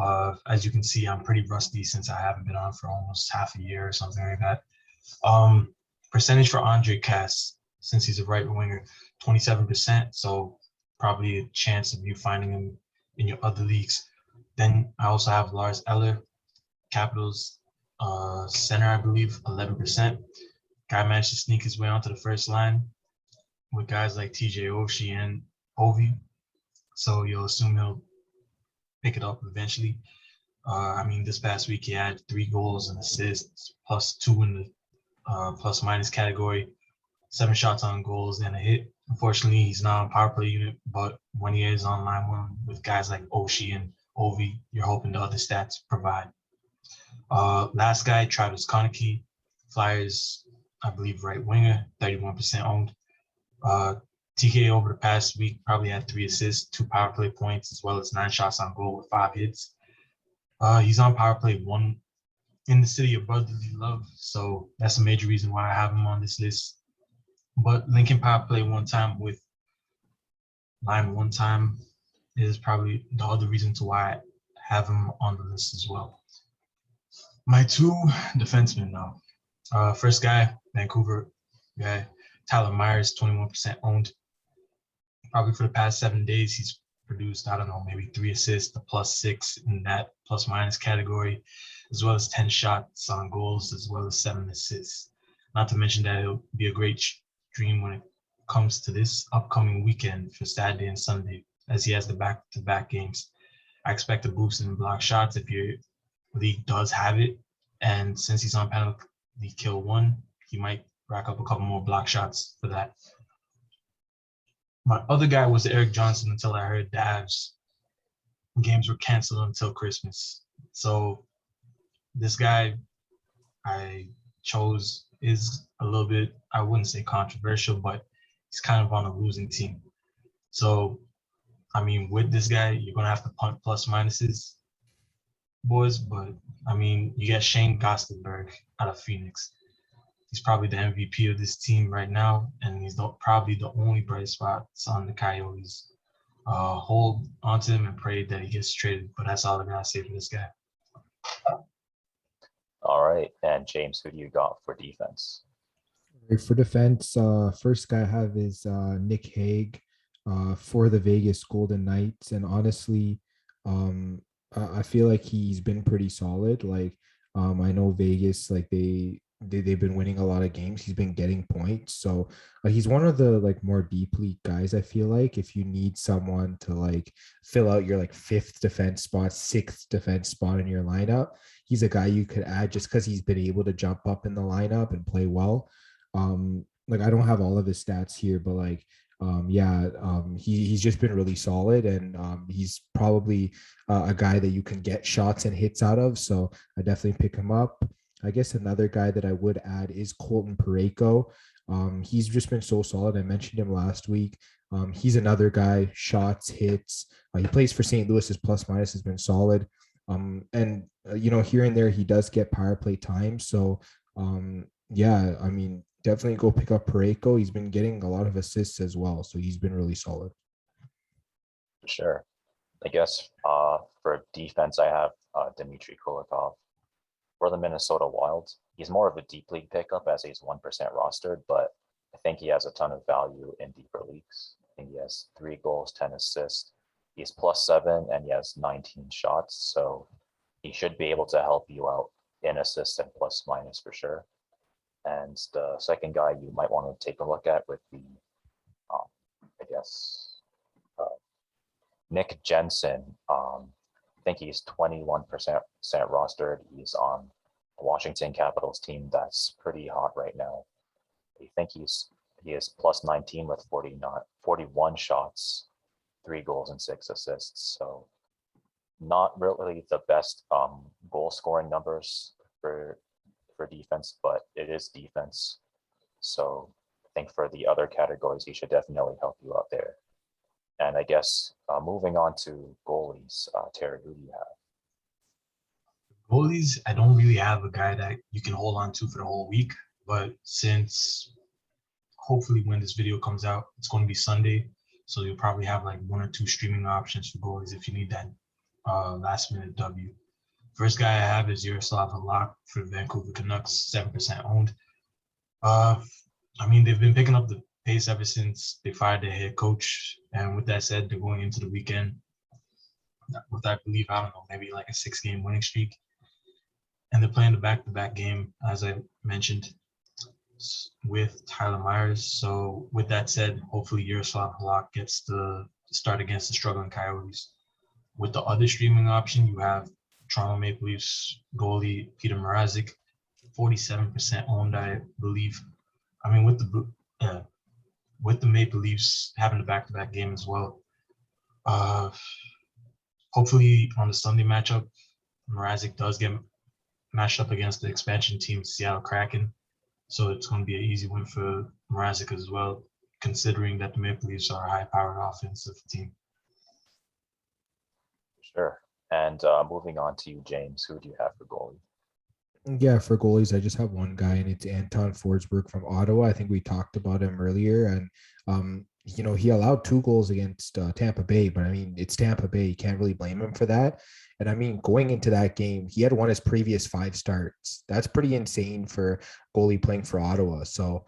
S3: As you can see, I'm pretty rusty since I haven't been on for almost half a year or something like that. Percentage for Andre Cass, since he's a right winger, 27%. So probably a chance of you finding him in your other leagues. Then I also have Lars Eller, Capitals center, I believe, 11%. Guy managed to sneak his way onto the first line with guys like TJ Oshie and Ovi. So you'll assume he'll pick it up eventually. I mean, this past week he had 3 goals and assists, +2 in the plus minus category, 7 shots on goals and a hit. Unfortunately, he's not on power play unit, but when he is on line one with guys like Oshie and Ovi, you're hoping the other stats provide. Last guy, Travis Konecny, Flyers, I believe right winger, 31% owned. TK over the past week probably had 3 assists, 2 power play points, as well as 9 shots on goal with 5 hits. He's on power play 1 in the city of brotherly love, so that's a major reason why I have him on this list. But linking power play 1 time with line 1 time is probably the other reason to why I have him on the list as well. My 2 defensemen now. First guy, Vancouver guy, Tyler Myers, 21% owned. Probably for the past 7 days, he's produced, I don't know, maybe 3 assists, a +6 in that plus minus category, as well as 10 shots on goals, as well as 7 assists. Not to mention that it'll be a great stream when it comes to this upcoming weekend for Saturday and Sunday, as he has the back-to-back games. I expect a boost in block shots if your league does have it. And since he's on penalty kill 1, he might rack up a couple more block shots for that. My other guy was Eric Johnson until I heard the Avs games were canceled until Christmas. So this guy I chose is a little bit, I wouldn't say controversial, but he's kind of on a losing team. So I mean, with this guy, you're gonna have to punt plus minuses, boys. But I mean, you get Shane Gostenberg out of Phoenix. He's probably the MVP of this team right now, and he's probably the only bright spots on the Coyotes. Hold onto him and pray that he gets traded. But that's all I gotta say for this guy.
S1: All right. And James, who do you got for defense?
S2: For defense, first guy I have is Nick Hague for the Vegas Golden Knights. And honestly, I feel like he's been pretty solid. Like, I know Vegas, like they've been winning a lot of games. He's been getting points. So he's one of the like more deep league guys, I feel like, if you need someone to like fill out your like fifth defense spot, sixth defense spot in your lineup, he's a guy you could add just because he's been able to jump up in the lineup and play well. Like I don't have all of his stats here, but like he's just been really solid, and he's probably a guy that you can get shots and hits out of. So I definitely pick him up. I guess another guy that I would add is Colton Parayko. He's just been so solid. I mentioned him last week. He's another guy, shots, hits. He plays for St. Louis. His plus minus has been solid. Here and there he does get power play time. So I mean, definitely go pick up Parayko. He's been getting a lot of assists as well, so he's been really solid.
S1: Sure. I guess for defense, I have Dmitry Kulikov for the Minnesota Wild. He's more of a deep league pickup as he's 1% rostered, but I think he has a ton of value in deeper leagues. I think he has 3 goals, 10 assists. He's +7 and he has 19 shots, so he should be able to help you out in assists and plus minus for sure. And the second guy you might want to take a look at would be, Nick Jensen. I think he's 21% rostered. He's on the Washington Capitals team that's pretty hot right now. I think he is +19 with 41 shots, 3 goals and 6 assists. So not really the best goal scoring numbers for defense, but it is defense. So I think for the other categories, he should definitely help you out there. And I guess moving on to goalies, Terry, who do you have?
S3: Goalies, I don't really have a guy that you can hold on to for the whole week. But since hopefully when this video comes out, it's going to be Sunday. So you'll probably have like 1 or 2 streaming options for goalies if you need that last minute W. First guy I have is Yaroslav Halak for the Vancouver Canucks, 7% owned. I mean, they've been picking up the pace ever since they fired their head coach. And with that said, they're going into the weekend with, I believe, I don't know, maybe like a 6-game winning streak. And they're playing the back-to-back game, as I mentioned, with Tyler Myers. So with that said, hopefully Yaroslav Halak gets the start against the struggling Coyotes. With the other streaming option, you have Toronto Maple Leafs goalie Peter Mrazek, 47% owned, I believe. I mean, with the Maple Leafs having the back-to-back game as well. Hopefully on the Sunday matchup, Mrazek does get matched up against the expansion team, Seattle Kraken. So it's going to be an easy win for Mrazek as well, considering that the Maple Leafs are a high-powered offensive team.
S1: Sure. And moving on to you, James, who do you have for goalie?
S2: Yeah, for goalies, I just have one guy, and it's Anton Forsberg from Ottawa. I think we talked about him earlier, and he allowed 2 goals against Tampa Bay, but I mean, it's Tampa Bay. You can't really blame him for that. And I mean, going into that game, he had won his previous 5 starts. That's pretty insane for goalie playing for Ottawa. So,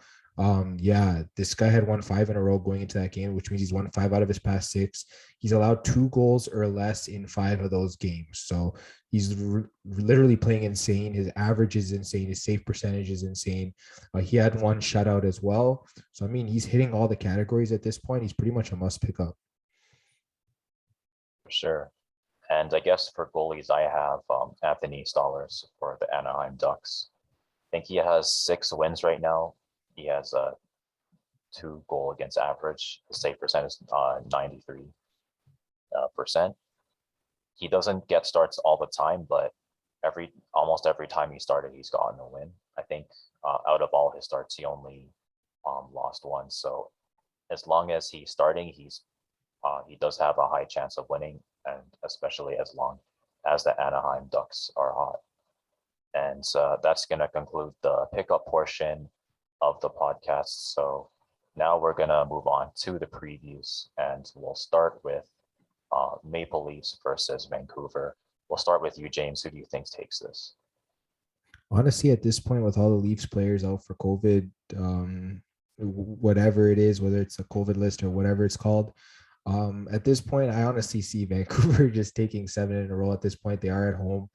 S2: this guy had won 5 in a row going into that game, which means he's won 5 out of his past 6. He's allowed 2 goals or less in 5 of those games. So he's literally playing insane. His average is insane. His save percentage is insane. He had 1 shutout as well. So, I mean, he's hitting all the categories at this point. He's pretty much a must pick up.
S1: For sure. And I guess for goalies, I have Anthony Stollers for the Anaheim Ducks. I think he has 6 wins right now. He has a 2 goal against average. The save percentage is 93%. He doesn't get starts all the time, but almost every time he started, he's gotten a win. I think out of all his starts, he only lost 1. So as long as he's starting, he's he does have a high chance of winning, and especially as long as the Anaheim Ducks are hot. And that's going to conclude the pickup portion of the podcast. So now we're going to move on to the previews, and we'll start with Maple Leafs versus Vancouver. We'll start with you, James. Who do you think takes this?
S2: Honestly, at this point, with all the Leafs players out for COVID, whatever it is, whether it's a COVID list or whatever it's called, at this point, I honestly see Vancouver just taking 7 in a row. At this point, they are at home.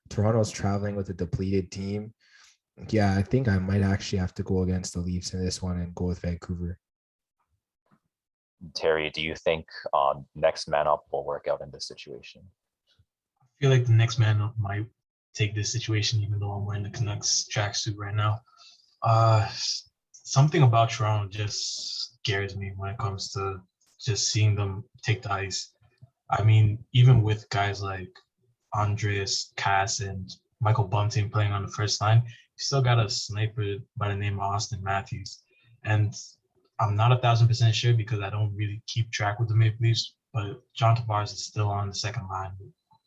S2: Toronto's traveling with a depleted team. Yeah, I think I might actually have to go against the Leafs in this one and go with Vancouver.
S1: Terry, do you think next man up will work out in this situation?
S3: I feel like the next man up might take this situation, even though I'm wearing the Canucks tracksuit right now. Something about Toronto just scares me when it comes to just seeing them take the ice. I mean, even with guys like Andreas Cass and Michael Bunting playing on the first line, you still got a sniper by the name of Austin Matthews. And I'm not 1,000% sure because I don't really keep track with the Maple Leafs, but John Tavares is still on the second line,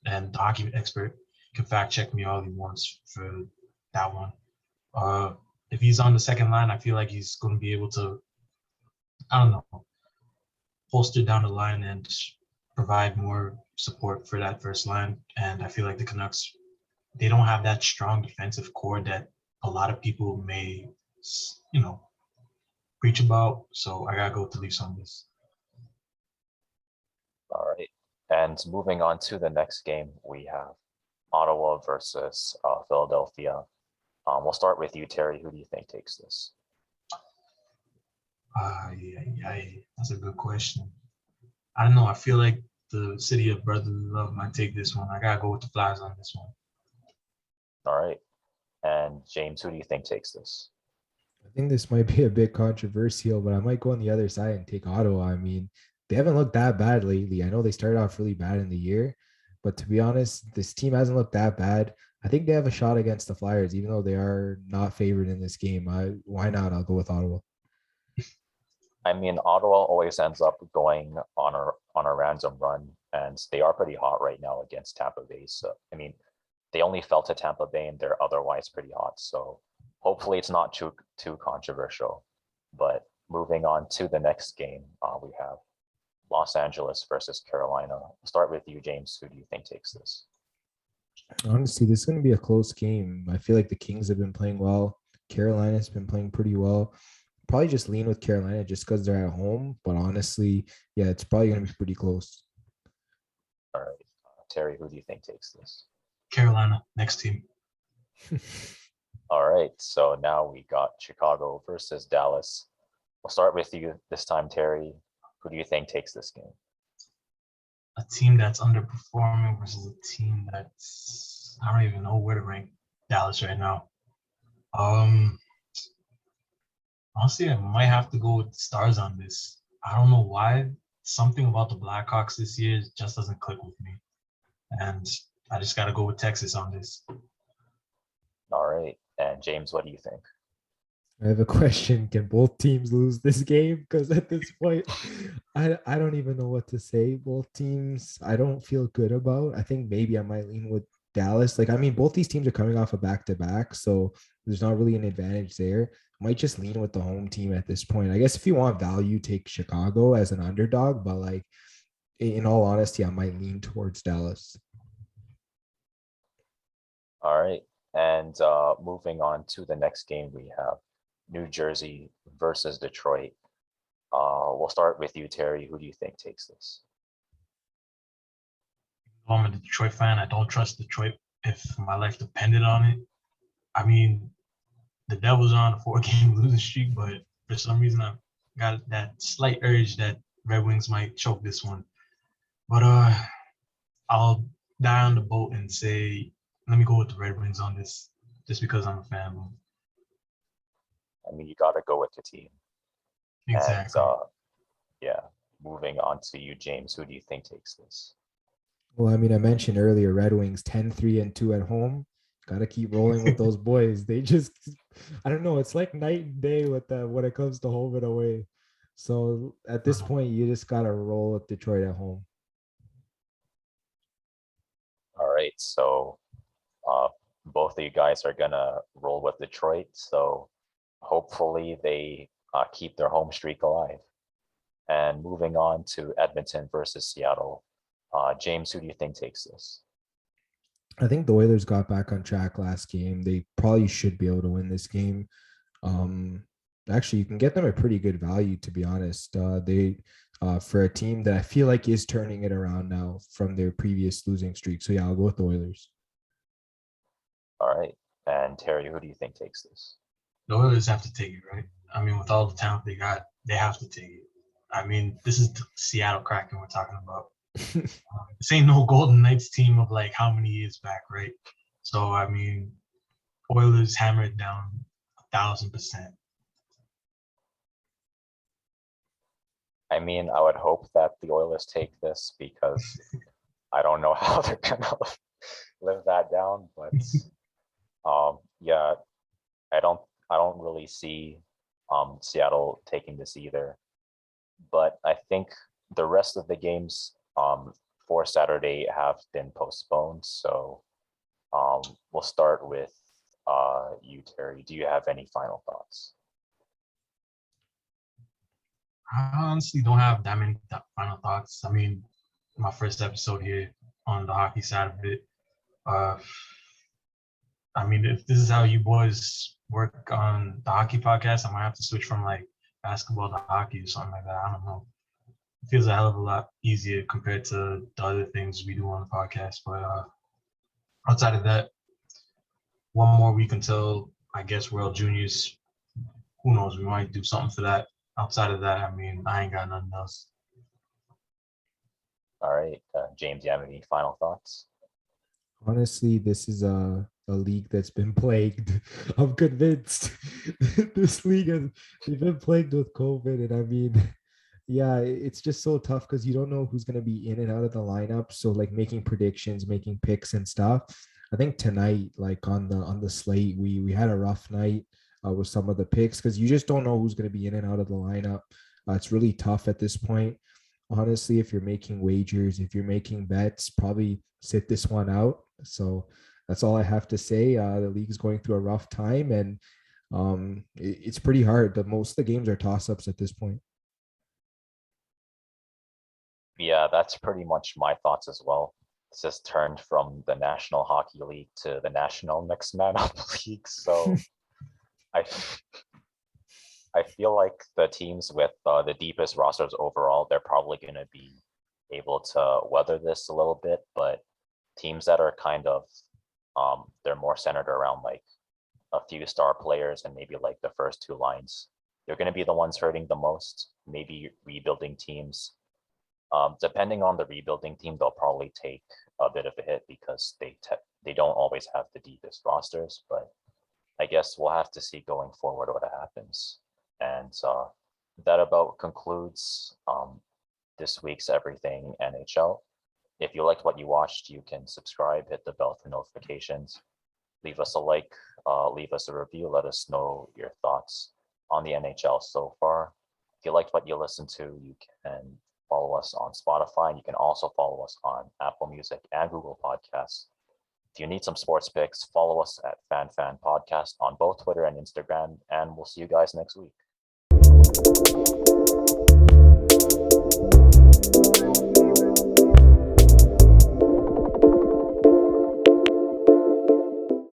S3: and the hockey expert can fact check me all he wants for that one. If he's on the second line, I feel like he's going to be able to, I don't know, holster down the line and provide more support for that first line. And I feel like the Canucks, they don't have that strong defensive core that a lot of people may, preach about. So I gotta go with the Leafs on this.
S1: All right. And moving on to the next game, we have Ottawa versus Philadelphia. We'll start with you, Terry. Who do you think takes this?
S3: That's a good question. I don't know. I feel like the city of brotherly love might take this one. I gotta go with the Flyers on this one.
S1: All right. And James, who do you think takes this?
S2: I think this might be a bit controversial, but I might go on the other side and take Ottawa. I mean, they haven't looked that bad lately. I know they started off really bad in the year, but to be honest, this team hasn't looked that bad. I think they have a shot against the Flyers, even though they are not favored in this game. Why not? I'll go with Ottawa.
S1: I mean, Ottawa always ends up going on a random run, and they are pretty hot right now against Tampa Bay. So, I mean, they only fell to Tampa Bay, and they're otherwise pretty hot. So hopefully it's not too controversial. But moving on to the next game, we have Los Angeles versus Carolina. I'll start with you, James. Who do you think takes this?
S2: Honestly, this is going to be a close game. I feel like the Kings have been playing well. Carolina's been playing pretty well. Probably just lean with Carolina just because they're at home. But honestly, yeah, it's probably going to be pretty close.
S1: All right. Terry, who do you think takes this?
S3: Carolina, next team.
S1: All right. So now we got Chicago versus Dallas. We'll start with you this time, Terry. Who do you think takes this game?
S3: A team that's underperforming versus a team that's, I don't even know where to rank Dallas right now. Honestly, I might have to go with the Stars on this. I don't know why. Something about the Blackhawks this year just doesn't click with me. And I just got to go with Texas on this.
S1: All right. And James, what do you think?
S2: I have a question. Can both teams lose this game? Because at this point, I don't even know what to say. Both teams, I don't feel good about. I think maybe I might lean with Dallas. Like, I mean, both these teams are coming off a back-to-back, so there's not really an advantage there. Might just lean with the home team at this point. I guess if you want value, take Chicago as an underdog, but like, in all honesty, I might lean towards Dallas.
S1: All right. And moving on to the next game, we have New Jersey versus Detroit. We'll start with you, Terry. Who do you think takes this?
S3: I'm a Detroit fan. I don't trust Detroit if my life depended on it. I mean, the Devils are on a 4-game losing streak, but for some reason I've got that slight urge that Red Wings might choke this one. But I'll die on the boat and say, let me go with the Red Wings on this, just because I'm a fan of them.
S1: I mean, you got to go with the team.
S3: Exactly.
S1: And, yeah, moving on to you, James. Who do you think takes this?
S2: Well, I mean, I mentioned earlier, Red Wings 10-3-2 at home. Got to keep rolling with those boys. They just, I don't know. It's like night and day with that when it comes to home and away. So at this point, you just gotta roll with Detroit at home.
S1: All right, so both of you guys are gonna roll with Detroit, so hopefully they keep their home streak alive. And moving on to Edmonton versus Seattle, James, who do you think takes this?
S2: I think the Oilers got back on track last game. They probably should be able to win this game. Actually, you can get them a pretty good value, to be honest. They for a team that I feel like is turning it around now from their previous losing streak. So yeah, I'll go with the Oilers.
S1: All right, and Terry, who do you think takes this?
S3: The Oilers have to take it, right? I mean, with all the talent they got, they have to take it. I mean, this is the Seattle Kraken we're talking about. This ain't no Golden Knights team of like how many years back, right? So I mean, Oilers hammer it down 1,000%.
S1: I mean, I would hope that the Oilers take this because I don't know how they're gonna live that down. But yeah, I don't really see Seattle taking this either. But I think the rest of the games for Saturday have been postponed. So we'll start with you, Terry. Do you have any final thoughts?
S3: I honestly don't have that many final thoughts. I mean, my first episode here on the hockey side of it. I mean, if this is how you boys work on the hockey podcast, I might have to switch from like basketball to hockey or something like that. I don't know. It feels a hell of a lot easier compared to the other things we do on the podcast. But outside of that, one more week until I guess World Juniors. Who knows? We might do something for that. Outside of that, I mean, I ain't got nothing else.
S1: All right, James, do you have any final thoughts?
S2: Honestly, this is a league that's been plagued. I'm convinced this league they've been plagued with COVID. And I mean, yeah, it's just so tough because you don't know who's going to be in and out of the lineup. So like making predictions, making picks and stuff. I think tonight, like on the slate, we had a rough night with some of the picks because you just don't know who's going to be in and out of the lineup. It's really tough at this point. Honestly, if you're making wagers, if you're making bets, probably sit this one out. So that's all I have to say. The league is going through a rough time, and it's pretty hard. Most of the games are toss-ups at this point.
S1: Yeah, that's pretty much my thoughts as well. It's just turned from the National Hockey League to the National Next Man Up League. So I feel like the teams with the deepest rosters overall, they're probably going to be able to weather this a little bit. But teams that are kind of, they're more centered around like a few star players and maybe like the first two lines, they're going to be the ones hurting the most. Maybe rebuilding teams. Depending on the rebuilding team, they'll probably take a bit of a hit because they don't always have the deepest rosters. But I guess we'll have to see going forward what happens. And that about concludes this week's Everything NHL. If you liked what you watched, you can subscribe, hit the bell for notifications, leave us a like, leave us a review, let us know your thoughts on the NHL so far. If you liked what you listened to, you can follow us on Spotify. You can also follow us on Apple Music and Google Podcasts. If you need some sports picks, follow us at FanFan Podcast on both Twitter and Instagram, and we'll see you guys next week.